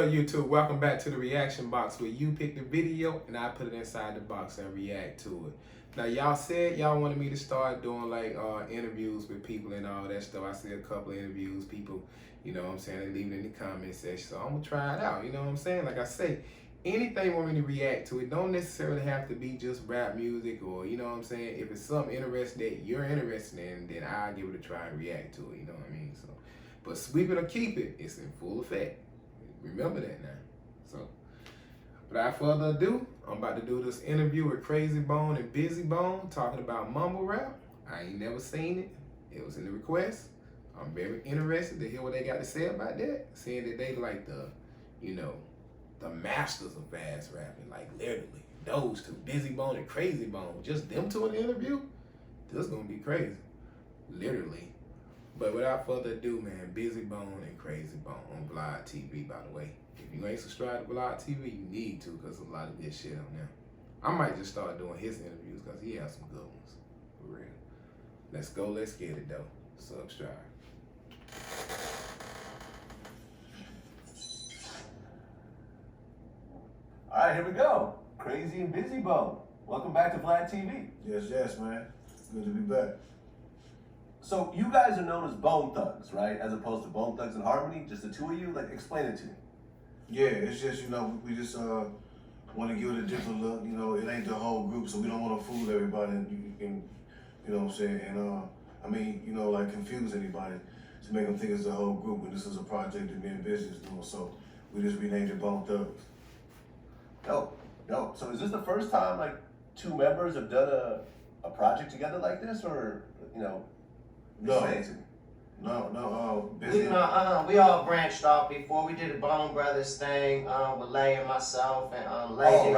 up, YouTube? Welcome back to the reaction box where you pick the video and I put it inside the box and react to it. Now, y'all said y'all wanted me to start doing like interviews with people and all that stuff. I see a couple of interviews, people, you know what I'm saying, they leave it in the comment section. So I'm gonna try it out, you know what I'm saying? Like I say, anything you want me to react to, it don't necessarily have to be just rap music or, you know what I'm saying? If it's something interesting that you're interested in, then I'll give it a try and react to it, you know what I mean? So, but sweep it or keep it, it's in full effect. Remember that now. So, without further ado, I'm about to do this interview with Krayzie and Bizzy talking about mumble rap. I ain't never seen it. It was in the request. I'm very interested to hear what they got to say about that. Seeing that they like the, you know, the masters of fast rapping, like literally. Those two, Bizzy and Krayzie, just them two in the interview, this is gonna be crazy. Literally. But without further ado, man, Bizzy and Krayzie on Vlad TV, by the way. If you ain't subscribed to Vlad TV, you need to, because there's a lot of good shit on there. I might just start doing his interviews, because he has some good ones. For real. Let's go, let's get it, though. Subscribe. All right, here we go. Krayzie and Bizzy. Welcome back to Vlad TV. Yes, man. Good to be back. So you guys are known as Bone Thugs, right? As opposed to Bone Thugs and Harmony, just the two of you? Like, explain it to me. Yeah, it's just, you know, we just want to give it a different look. You know, it ain't the whole group, so we don't want to fool everybody and you know what I'm saying? And, I mean, you know, like confuse anybody to make them think it's the whole group when this is a project that me and Bizzy is doing. So we just renamed it Bone Thugs. Dope. So is this the first time, like, two members have done a project together like this? Or, you know, explain it to me. Bizzy. We all branched off before. We did the Bone Brothers thing with Lay and myself, and Lay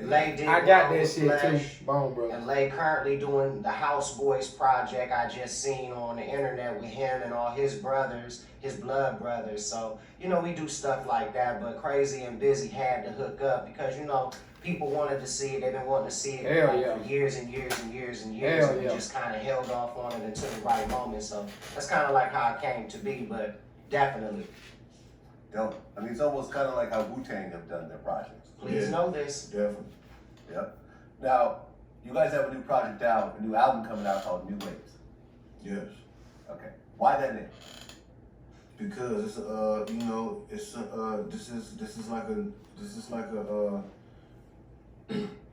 Lay did I got that with shit Flesh, too, Bone Brothers. and Lay currently doing the House Boys project I just seen on the internet with him and all his brothers, his blood brothers. So, you know, we do stuff like that, but Krayzie and Bizzy had to hook up because, you know, people wanted to see it. They've been wanting to see it for years and years and years and years. And we just kind of held off on it until the right moment. So that's kind of like how it came to be, but definitely. Dope. I mean, it's almost kind of like how Wu-Tang have done their projects. Please know this. Definitely. Yep. Now, you guys have a new project out, a new album coming out called New Waves. Yes. Okay. Why that name? Because it's you know, it's this is like a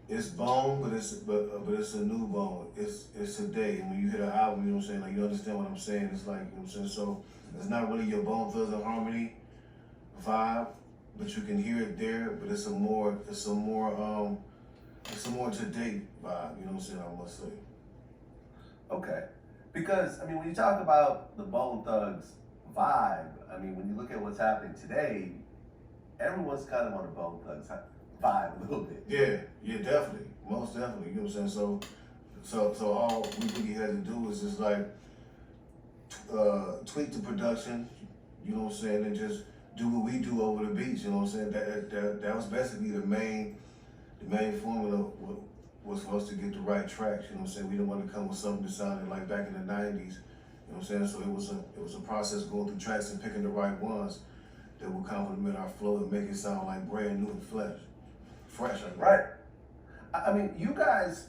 it's bone, but it's a new bone. It's a day. And when you hear the album, you know what I'm saying, like you understand what I'm saying. It's like, you know what I'm saying. So it's not really your Bone Thugs and Harmony vibe, but you can hear it there. But it's a more to date vibe. You know what I'm saying. I must say. Okay. Because, I mean, when you talk about the Bone Thugs vibe, I mean, when you look at what's happening today, everyone's kind of on a Bone Thugs vibe a little bit. Yeah, definitely. Most definitely. You know what I'm saying? So all we really had to do was just like tweak the production, you know what I'm saying, and just do what we do over the beats, you know what I'm saying? That was basically the main formula was for us to get the right tracks, you know what I'm saying? We didn't want to come with something that sounded like back in the 90s, you know what I'm saying? So it was a process going through tracks and picking the right ones that would complement our flow and make it sound like brand new and fresh. Right. I mean, you guys,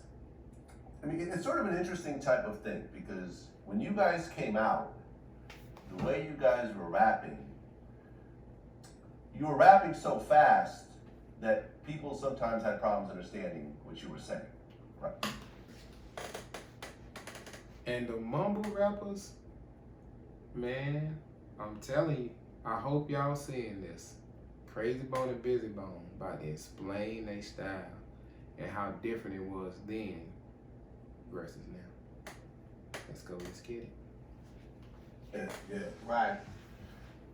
I mean, it's sort of an interesting type of thing because when you guys came out, the way you guys were rapping, you were rapping so fast that people sometimes had problems understanding what you were saying. Right. And the mumble rappers, man, I'm telling you, I hope y'all seeing this. Krayzie and Bizzy about to explain their style and how different it was then versus now. Let's go, let's get it. Yeah. Right.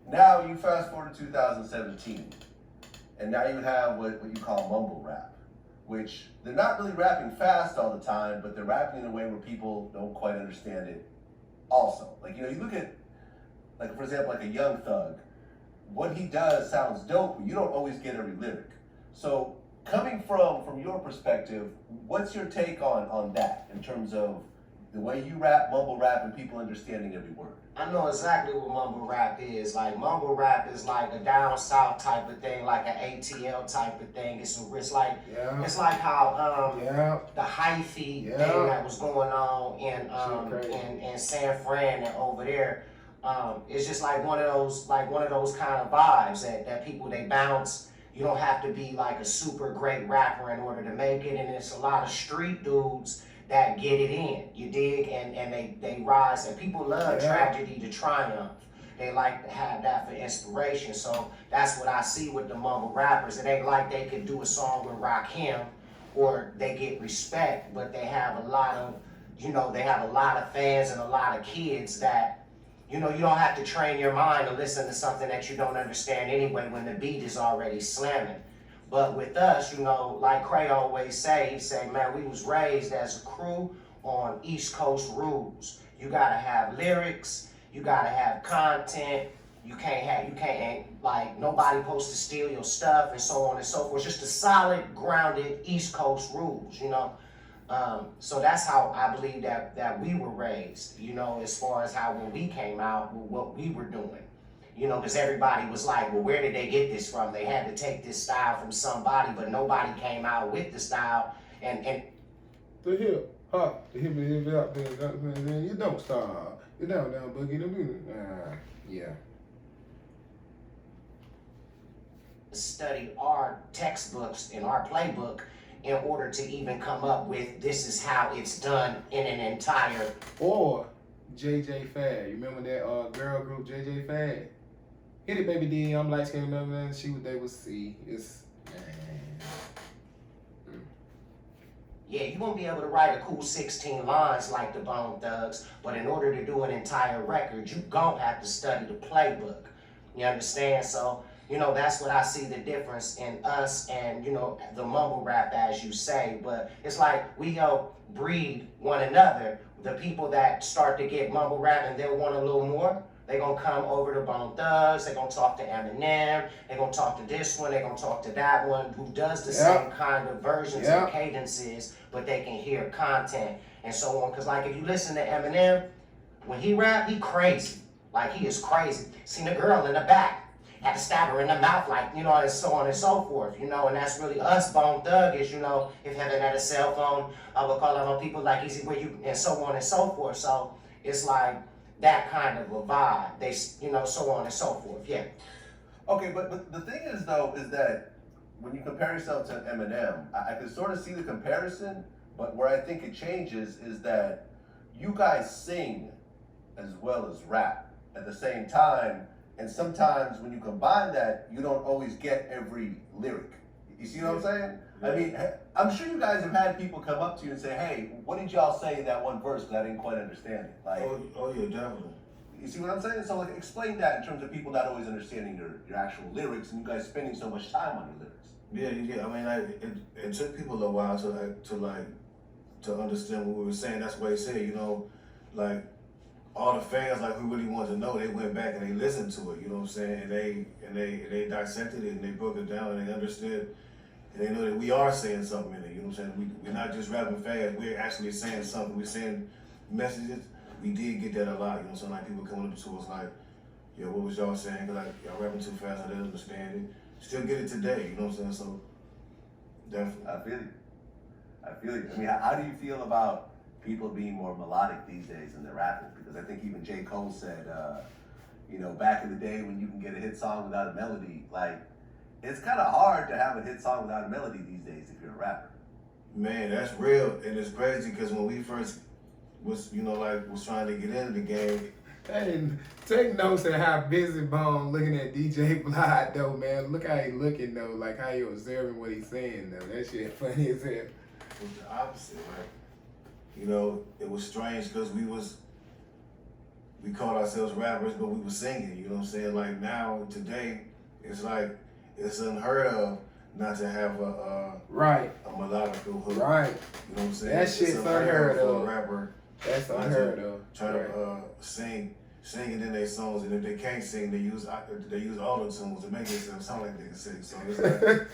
Now you fast forward to 2017, and now you have what you call mumble rap, which they're not really rapping fast all the time, but they're rapping in a way where people don't quite understand it also. Like, you know, you look at, like, for example, like a Young Thug, what he does sounds dope, but you don't always get every lyric. So coming from your perspective, what's your take on that in terms of the way you rap, mumble rap, and people understanding every word? I know exactly what mumble rap is. Like mumble rap is like a down south type of thing, like an ATL type of thing. It's like it's like how the hyphy thing that was going on in San Fran and over there. It's just like one of those kind of vibes that people they bounce. You don't have to be like a super great rapper in order to make it, and it's a lot of street dudes that get it in, you dig, and they rise, and people love tragedy to triumph. They like to have that for inspiration. So that's what I see with the mumble rappers. It ain't like they could do a song with Rakim or they get respect, but they have a lot of, they have a lot of fans and a lot of kids that, you don't have to train your mind to listen to something that you don't understand anyway when the beat is already slamming. But with us, like Cray always say, he say, man, we was raised as a crew on East Coast rules. You gotta have lyrics, you gotta have content, you can't like nobody supposed to steal your stuff and so on and so forth. Just a solid, grounded East Coast rules, So that's how I believe that we were raised, as far as how when we came out, what we were doing. Because everybody was like, well, where did they get this from? They had to take this style from somebody, but nobody came out with the style. And the hip hop, the hip hop, then you don't stop. You down boogie, the music. Yeah. Study our textbooks and our playbook in order to even come up with this is how it's done in an entire. Or JJ Fad. You remember that girl group JJ Fad? Hit it, baby D. I'm light skinned, man. She what they would see. It's Yeah, you won't be able to write a cool 16 lines like the Bone Thugs, but in order to do an entire record, you gon' have to study the playbook. You understand? So, that's what I see the difference in us and, the mumble rap, as you say. But it's like we help breed one another. The people that start to get mumble rap and they'll want a little more, they're going to come over to Bone Thugs, they're going to talk to Eminem, they're going to talk to this one, they're going to talk to that one, who does the same kind of versions and cadences, but they can hear content and so on. Because like if you listen to Eminem, when he rap, he crazy. Like he is crazy. Seen a girl in the back, had to stab her in the mouth, like, and so on and so forth, and that's really us Bone Thug is, if Heaven had a cell phone, I would call out on people like Easy where you, and so on and so forth. So it's like that kind of a vibe. They, so on and so forth. Yeah. Okay, but the thing is though, is that when you compare yourself to Eminem, I can sort of see the comparison, but where I think it changes is that you guys sing as well as rap at the same time. And sometimes when you combine that, you don't always get every lyric. You see what I'm saying? Yeah. I mean, I'm sure you guys have had people come up to you and say, hey, what did y'all say in that one verse? Because I didn't quite understand it. Like, oh yeah, definitely. You see what I'm saying? So like, explain that in terms of people not always understanding your actual lyrics and you guys spending so much time on your lyrics. Yeah. I mean, it took people a while to understand what we were saying. That's why he said, like, all the fans, like, who really wanted to know, they went back and they listened to it, you know what I'm saying? And they dissected it and they broke it down and they understood and they know that we are saying something in it, you know what I'm saying? We're not just rapping fast, we're actually saying something. We're saying messages. We did get that a lot, you know what I'm saying? Like, people coming up to us like, yo, what was y'all saying? Cause like, y'all rapping too fast, I didn't understand it. Still get it today, you know what I'm saying? So, definitely. I feel you. I mean, how do you feel about people being more melodic these days in their rapping? Because I think even J. Cole said, back in the day when you can get a hit song without a melody, like, it's kind of hard to have a hit song without a melody these days if you're a rapper. Man, that's real, and it's crazy because when we first was trying to get into the game. Hey, take notes of how Bizzy Bone looking at DJ Vlad though, man. Look how he looking though, like how you observing what he's saying though. That shit funny as hell. It was the opposite, right? It was strange because we called ourselves rappers, but we were singing, you know what I'm saying? Like now, today, it's like, it's unheard of not to have a melodical hook. Right. You know what I'm saying? That shit's unheard of. For a rapper. That's unheard of. Trying to sing in their songs, and if they can't sing, they use auto tunes to make it sound like they can sing. So it's like,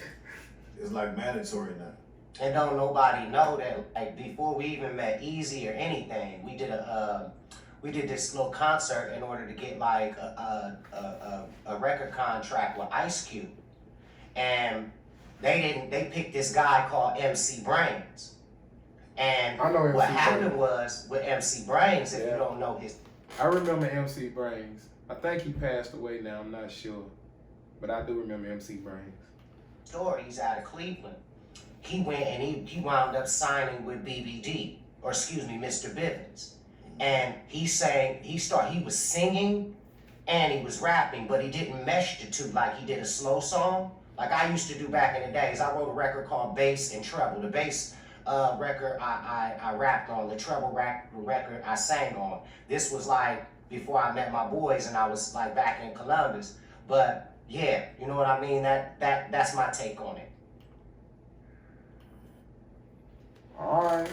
it's like mandatory now. And don't nobody know that, like, before we even met Easy or anything, we did this little concert in order to get like a record contract with Ice Cube, and they picked this guy called MC Brains. And I know MC what happened Brains. was with MC Brains, if Yeah. you don't know his I remember MC Brains. I think he passed away now, I'm not sure. But I do remember MC Brains. story, he's out of Cleveland. He went and he wound up signing with BBD, or excuse me, Mr. Bivens. And he was singing and he was rapping, but he didn't mesh the two like he did a slow song. Like I used to do back in the days. I wrote a record called Bass and Treble. The bass record I rapped on, the treble record I sang on. This was like before I met my boys and I was like back in Columbus. But yeah, you know what I mean? That's my take on it. Alright.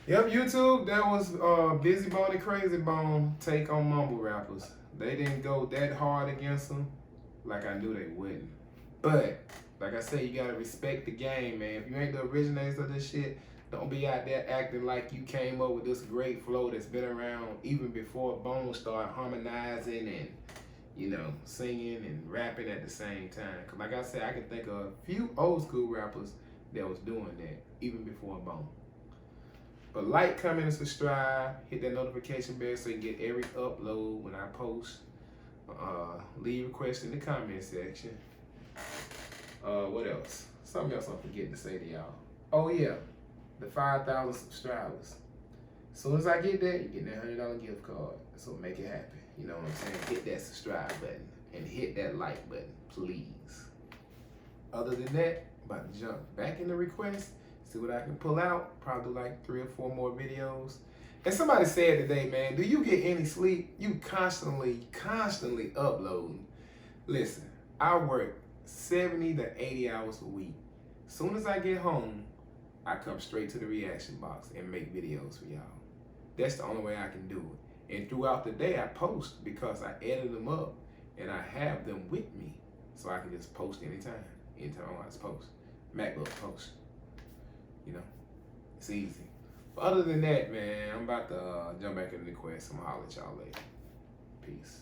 Yep, YouTube, that was Bizzy Bone and Krayzie Bone take on mumble rappers. They didn't go that hard against them like I knew they wouldn't. But, like I said, you gotta respect the game, man. If you ain't the originators of this shit, don't be out there acting like you came up with this great flow that's been around even before Bone started harmonizing and, you know, singing and rapping at the same time. Cause like I said, I can think of a few old school rappers that was doing that even before Bone. But like, comment, and subscribe. Hit that notification bell so you can get every upload when I post. Leave requests in the comment section. What else? Something else I'm forgetting to say to y'all. Oh yeah, the 5,000 subscribers. As soon as I get that, you get that $100 gift card. So make it happen. You know what I'm saying? Hit that subscribe button and hit that like button, please. Other than that, about to jump back in the request, see what I can pull out. Probably like 3 or 4 more videos. And somebody said today, man, do you get any sleep? You constantly uploading. Listen, I work 70 to 80 hours a week. As soon as I get home, I come straight to the reaction box and make videos for y'all. That's the only way I can do it. And throughout the day, I post because I edit them up and I have them with me. So I can just post anytime I want to post. MacBook post. You know, it's easy. But other than that, man, I'm about to jump back into the quest. I'm gonna holler at y'all later. Peace.